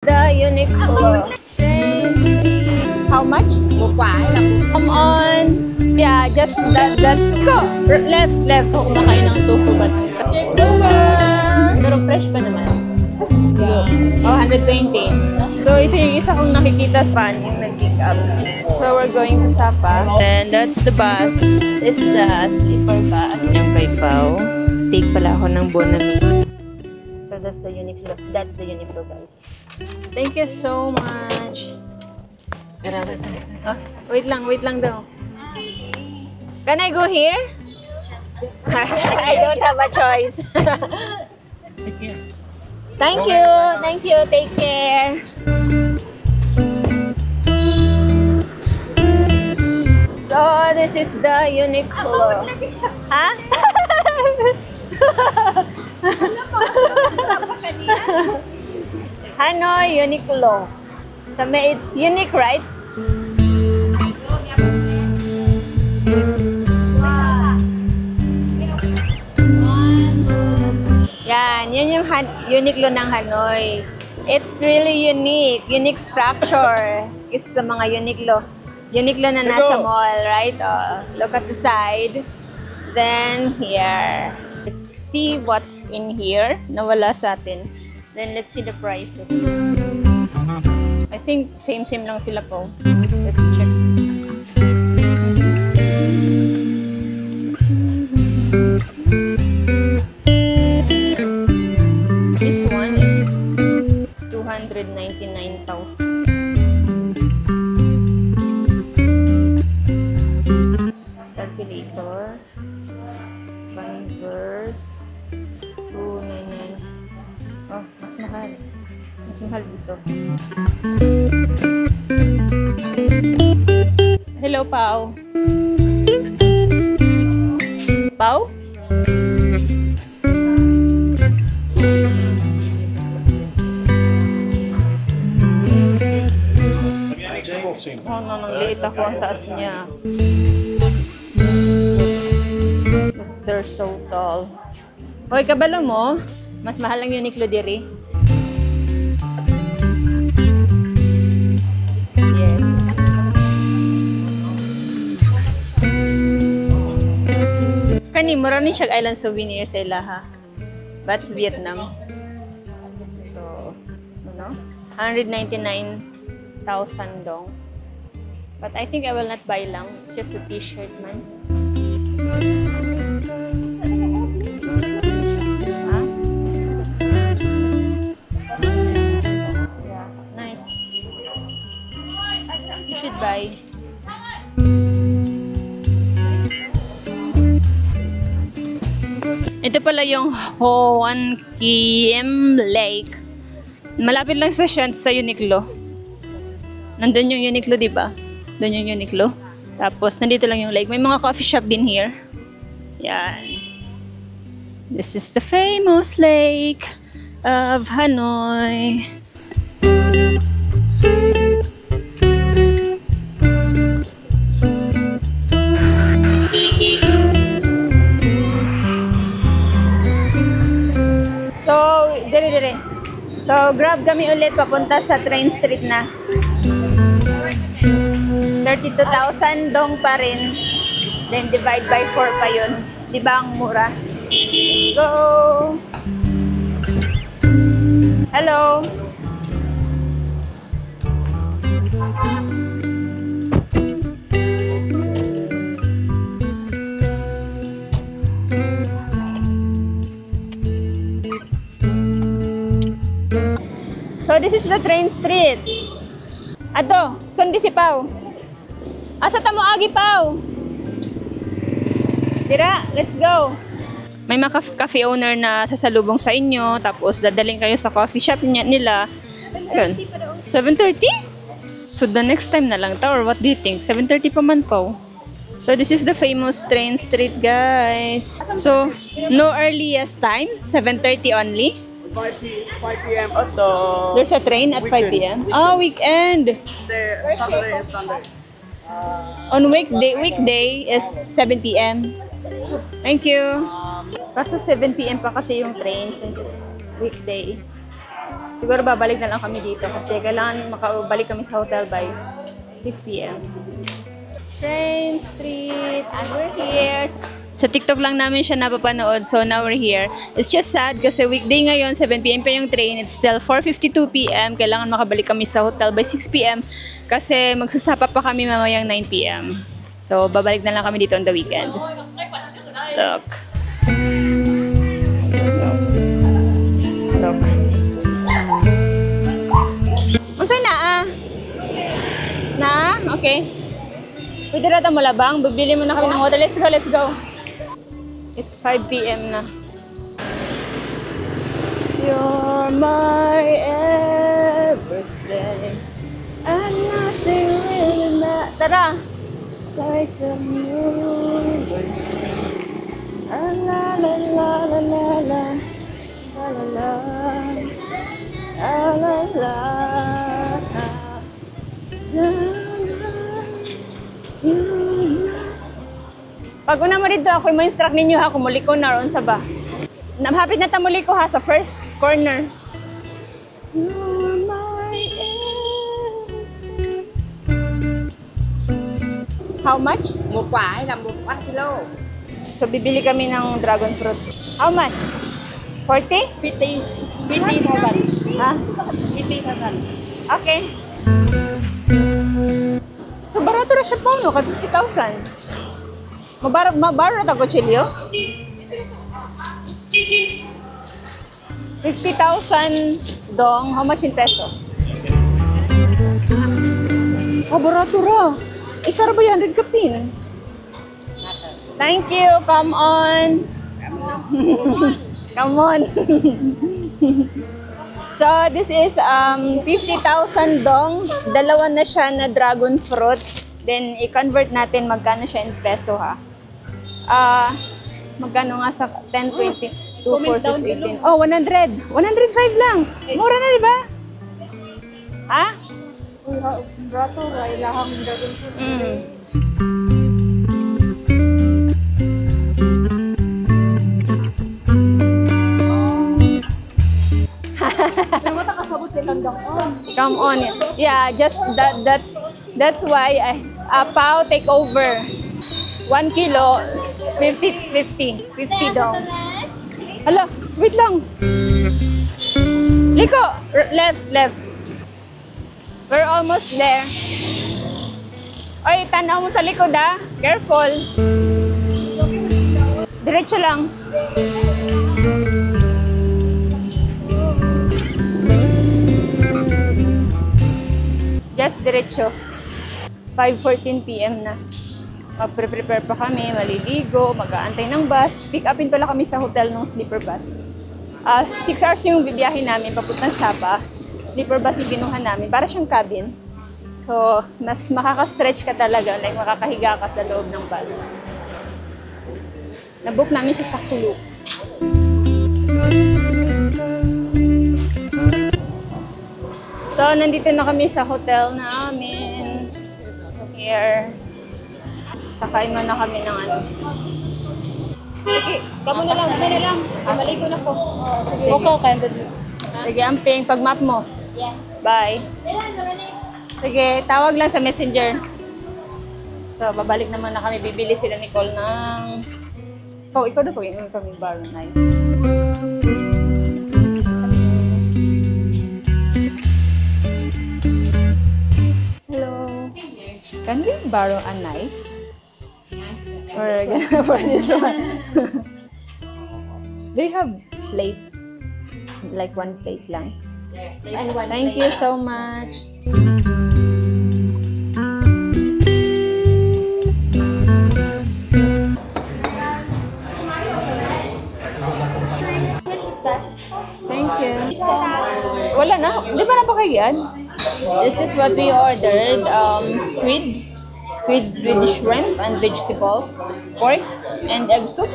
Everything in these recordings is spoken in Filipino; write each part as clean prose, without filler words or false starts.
The Uniqlo. How much? Come on. Yeah, just that's go. Left. So, kumakain ng tofu ba? Pero fresh pa naman. Oh, 120. So, ito yung isa kong nakikita sa fan, yung nag-pick up. So, we're going to Sapa. And that's the bus. This is the sleeper bus. Yung kay Pao. Take pala ako ng Bonamit. So, that's the Uniqlo. That's the Uniqlo, guys. Thank you so much. Oh, wait lang daw. Can I go here? I don't have a choice. Thank you. Take care. So, this is the Uniqlo. Huh? Hanoi Uniqlo. So, it's unique, right? Yan yung Uniqlo ng Hanoi. It's really unique. Unique structure. It's sa mga Uniqlo. Uniqlo na nasa mall, right? Oh, look at the side. Then here. Let's see what's in here. Nawala sa atin. Then let's see the prices. I think same lang sila po. Let's check. This one is 299,000. Calculator. Convert. 299. Oh, mas mahal. Mas mahal dito. Hello, Pao. Pao? Oh, nangliit ako ang taas niya. They're so tall. Hoy, kabalo mo? Mas mahal ang Uniqlo diri. Yes. Kani, mura rin siya island souvenir sa ilaha. That's Vietnam. So, ano? 199,000 dong. But I think I will not buy lang. It's just a t-shirt, man. Should buy. Ito pala yung Hoan Kiem Lake. Malapit lang sa Uniqlo. Nandun yung Uniqlo, di ba? Doon yung Uniqlo. Tapos nandito lang yung lake. May mga coffee shop din here. Yan. This is the famous lake of Hanoi. So, dire. So, grab kami ulit papunta sa Train Street na. 32,000 dong pa rin. Then, divide by 4 pa yun. Diba ang mura? Go! Hello! So, this is the Train Street. Ato, sundi si Pao. Asa ta mo agi, Pao? Tira, let's go. May mga cafe owner na sasalubong sa inyo, tapos dadaling kayo sa coffee shop nila. 7:30? So, the next time na lang ta, or what do you think? 7:30 pa man, Pao. So, this is the famous Train Street, guys. So, no earliest time, 7:30 only. 5 p.m. at the There's a train at 5 p.m. Oh, weekend. Saturday and Sunday. On weekday is 7 p.m. Thank you. Kaso 7 p.m. pa kasi yung train since it's weekday. Siguro babalik na lang kami dito kasi kailangan makabalik kami sa hotel by 6 p.m. Train Street, and we're here. Sa TikTok lang namin siya napapanood, so now we're here. It's just sad kasi weekday ngayon, 7 p.m. pa yung train. It's still 4:52 p.m. Kailangan makabalik kami sa hotel by 6 p.m. kasi magsasapa pa kami mamayang 9 p.m. So, babalik na lang kami dito on the weekend. Look. Look. Masay na ah? Na? Okay. Pwede rata mo labang. Bibili mo na kami ng hotel. Let's go, let's go. It's 5 p.m. na. You're my everything and nothing really matters. Tara! Like the universe. La la la la la la la la la la la la Pag una mo dito, ako mo instruct ninyo ha, kumuliko na ron sa ba. Hapit na tamuliko ha, sa first corner. You're my everything. How much? Một quả hay là một quả kilo? So, bibili kami ng dragon fruit. How much? 40? 50. 50,000. Ah, 50,000. okay. So, barato na siya po, no? Ka 50,000. Mabaro na kutsilyo? 50,000 dong. How much in peso? Oh, barato ra. Isa ra ba 100 kapin? Thank you. Come on. Come on. So, this is 50,000 dong. Dalawa na siya na dragon fruit. Then, i-convert natin magkano siya in peso, ha? Magkano nga sa 10, 20, 2, 4, 6, 18. Oh, 100. 105 lang. Mura na, di ba? Ha? Brato, ilahang dragon fruit. Mata kasabot silang dakon. Come on. Yeah, just that's why Pao take over. 1 kilo, 50 dong. Hala, wait lang. Liko, left. We're almost there. Oy, tanaw mo sa likod ah. Careful. Diretso lang. Just diretso. 5:14 p.m. na. Mag-prepare pa kami, maliligo, mag-aantay ng bus. Pick upin pala kami sa hotel ng sleeper bus. 6 hours yung bibiyahe namin papuntang Sapa. Sleeper bus yung kinuha namin para siyang cabin. So, mas makaka-stretch ka talaga, like makakahiga ka sa loob ng bus. Nabook namin siya sa Kuluk. So, nandito na kami sa hotel namin. Here. Kakain na kami ng ano. Sige, kamo na lang, Maligo na po. Sige. Okay. Sige, amping, pag-map mo. Yeah. Bye. Sige, tawag lang sa messenger. So, babalik naman na kami. Bibili sila ni Nicole ng... Oh, ikaw na po yung kami bar night. Hello. Can we borrow a knife? Or for this one? Do you have plate? Like one plate lang? And one Thank you so much. Thank you. Wala na. Di ba napakayan? This is what we ordered. Squid with shrimp and vegetables. Pork and egg soup.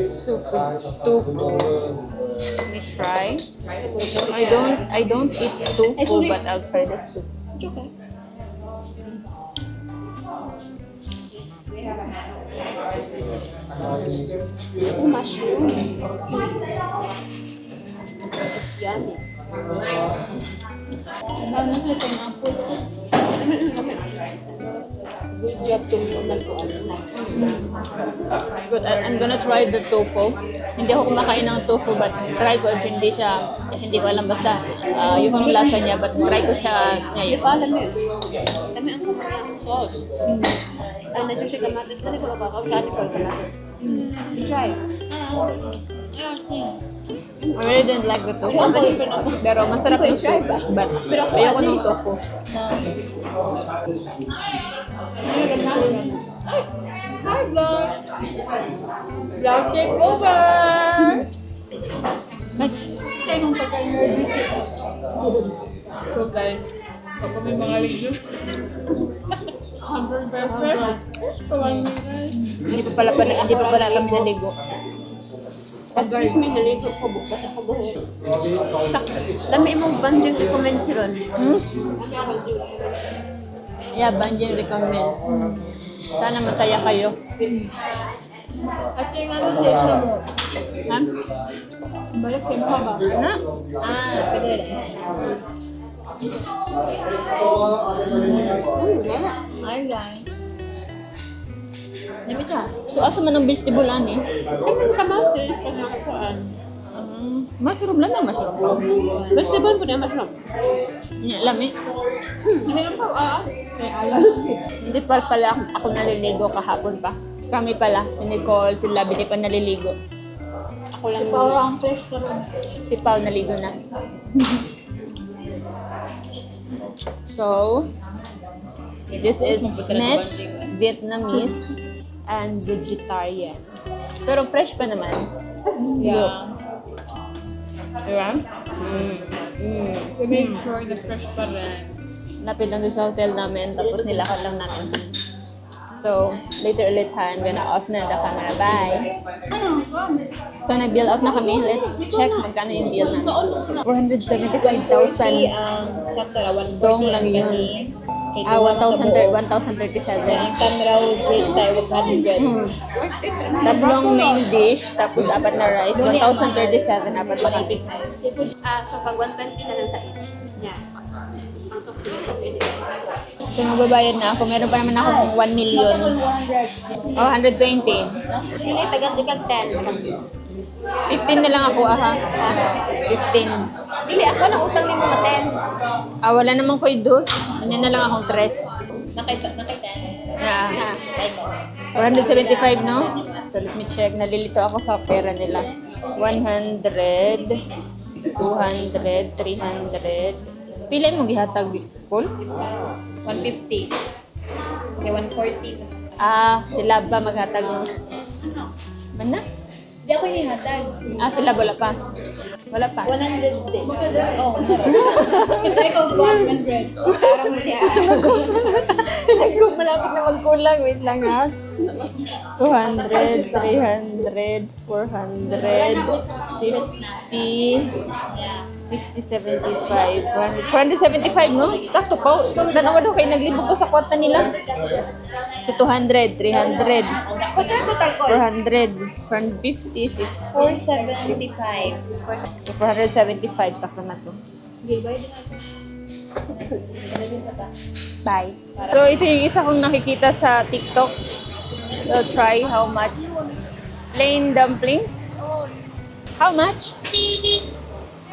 Soup. Let me try. I don't eat tofu, but I'll try the soup. Okay. Mushroom. Yummy. Ano sa pineapple? Good job to nagkuhan. It's good. I'm gonna try the tofu. Hindi ako kumakain ng tofu, but try ko if hindi ko alam basta yung lasa niya, but try ko siya Hindi ngayon. ko alam yun. Kami ang kumain ng sauce. Ay, na siya kamatis. Kani ko lang kakain ko kamatis. Try. I really didn't like the tofu. Pero masarap yung soup, but ayoko ng tofu. Hi, vlog! Vlog take over! Ay, Tayo mong pagka-nervous. So guys, pag kami mga ligyo. Hamburg breakfast. Kawan mo guys. hindi pa pala kami naligo. Excuse me, naligo ko bukas ako buhok. Lami mong banjing recommend si Ron. Yeah, Banjin recommend. Sana masaya kayo. At yung ano desya mo. Ha? Balik kayo pa ba? Na? Pwede rin. Hi guys. Namisa? So, asa man ang vegetable ani? Ang kamatis, kasi nakakuhaan. Mushroom lang na mushroom. Vegetable ko na mushroom. Nya, lami. Mayroon pa, may alam. Hindi pa pala ako naliligo kahapon pa. Kami pala, si Nicole, si Labi, di pa naliligo. Ako lang. Parang fresh ka rin. Si Pao naligo na. So, this is net Vietnamese and vegetarian. Pero fresh pa naman. Yeah. Diba? We make sure na fresh pa rin. Lapit lang doon sa hotel namin, tapos nilakad lang namin. So, later ulit ha, I'm gonna off na the camera. Bye! So, nag-bill out na kami. Let's check magkano yung bill namin. 475,000. Dong lang yun. 1,037. Camera rate tayo 100. Tatlong main dish, tapos apat na rice. 1,037, apat na kapit. So pag 120 na lang sa each. Yeah. Ang So, magbabayad na ako. Meron pa naman akong 1 million. Oh, 120. Hindi, tagal-tagal 10. 15 na lang ako, aha. 15. Dili, ako na utang ni mga 10. Wala naman ko'y dos. Ano na lang akong 3. Nakita. Ah, 475, no? So, let me check. Nalilito ako sa pera nila. 100, 200, 300. Pila mo gihatag, Paul? 150. Okay, 140. Sila ba maghatag ng... Mana? Di ako inihatag. Sila wala pa. Wala pa. 100 din. Oh, pero ikaw 100. Parang muli Kung malapit na magkulang, wait lang ha. 200, 300, 400, 50, 60, 75, 475, no? Sakto pa. Tanawa daw kayo naglibog ko sa kwarta nila. So, 200, 300, 400, 450, 6, 475. so 475, sakto na to. Bye. So, ito yung isa kong nakikita sa TikTok. We'll try how much. Plain dumplings. How much?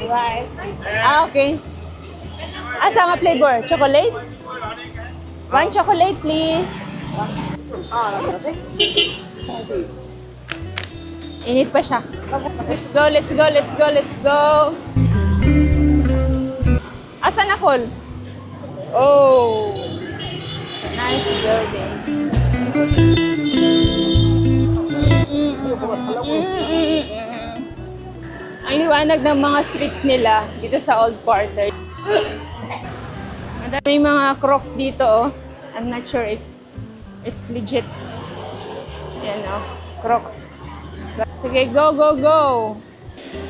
Rice. Okay. Sama flavor? Chocolate? 1 chocolate, please. Init pa siya. Let's go, let's go, let's go, let's go. Asan na, Col? Oh. Nice building. Ang liwanag ng mga streets nila dito sa Old Quarter. May mga Crocs dito, oh. I'm not sure if legit. Yan, oh. Crocs. Sige, go, go, go!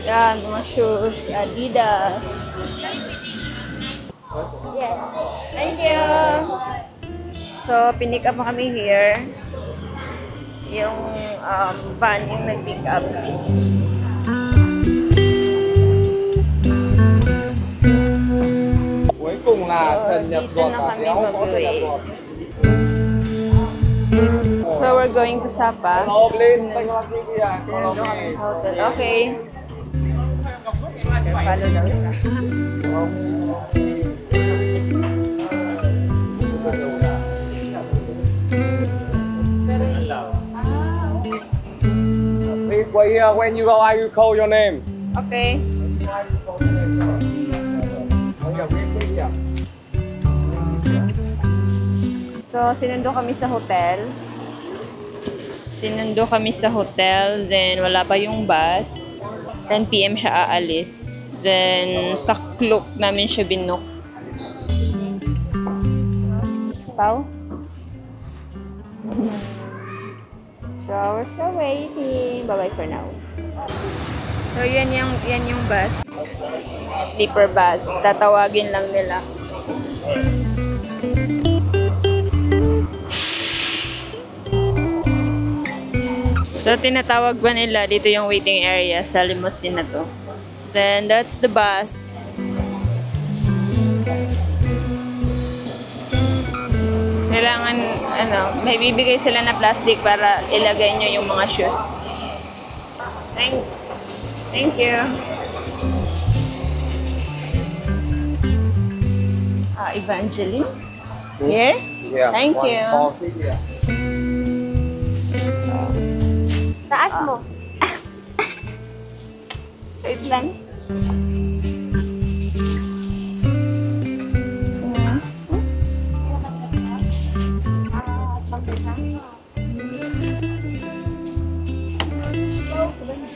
Yan, mga shoes, Adidas. Yes. Thank you! So, pinick up kami here. Yung van yung nag-pick up. dito na kami mag-wait. So, we're going to Sapa. Sinando kami sa hotel. Okay. Follow daw siya. Wait here. When you go, I will call your name. Okay. So, sinundo kami sa hotel. Then wala pa yung bus. 10 PM siya aalis. Then, sa clock namin siya binook. Pao? Showers are waiting. Bye-bye for now. So, yan yung bus. Sleeper bus. Tatawagin lang nila. So, tinatawag ba nila dito yung waiting area sa limousine na to. Then, that's the bus. Kailangan, may bibigay sila na plastic para ilagay nyo yung mga shoes. Thank you. Evangeline? Here? Yeah. Thank you. Taas mo. Wait lang.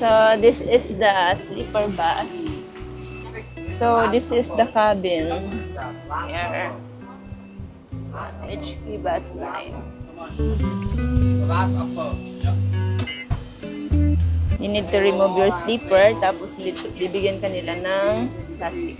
So, this is the sleeper bus. So, this is the cabin. Here. HK bus line. You need to remove your sleeper, tapos bibigyan ka nila ng plastic.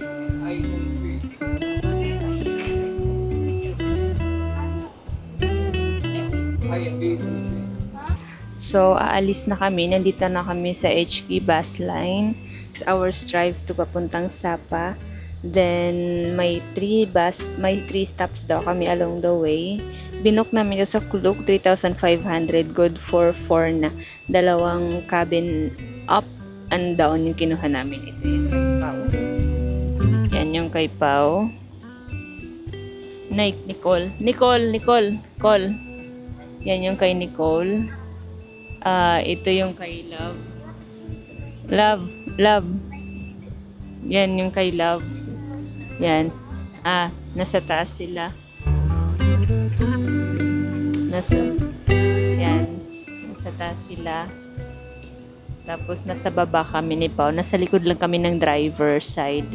So, aalis na kami. Nandito na kami sa HK bus line. 6 hours drive to papuntang Sapa. Then, may 3 stops daw kami along the way. Binook namin ito sa Klook, 3,500. Good for 4 na. 2 cabin up and down yung kinuha namin. Ito yung kay Pao. Yan yung kay Pao. Nicole. Yan yung kay Nicole. Ito yung kay Love. Yan yung kay Love. Yan. Nasa taas sila. Nasa taas sila. Tapos nasa baba kami ni Pao. Nasa likod lang kami ng driver side.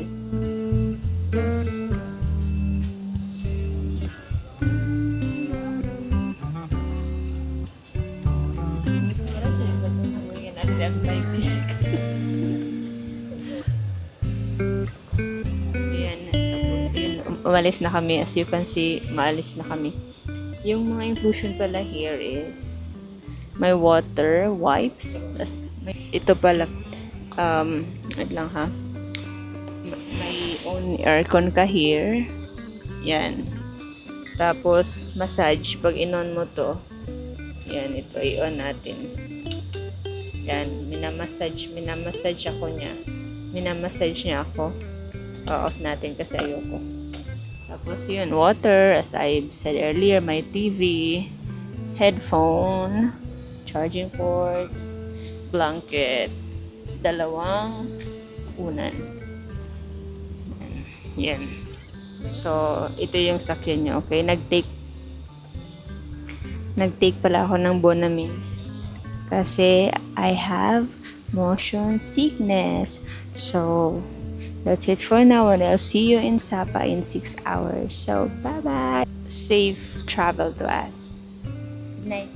Umalis na kami. As you can see, maalis na kami. Yung mga inclusion pala here is may water, wipes. Ito pala, wait lang ha. May own aircon ka here. Yan. Tapos, massage. Pag in-on mo to, yan, ito, i-on natin. Yan, minamassage niya ako. Off natin kasi ayoko. Tapos yun, water, as I said earlier, may TV, headphone, charging port, blanket, 2 unan. Yan. So, ito yung sakyan niya, okay? Nag-take pala ako ng Bonamine. Kasi I have motion sickness. So, that's it for now, and I'll see you in Sapa in 6 hours. So, bye-bye. Safe travel to us. Good night.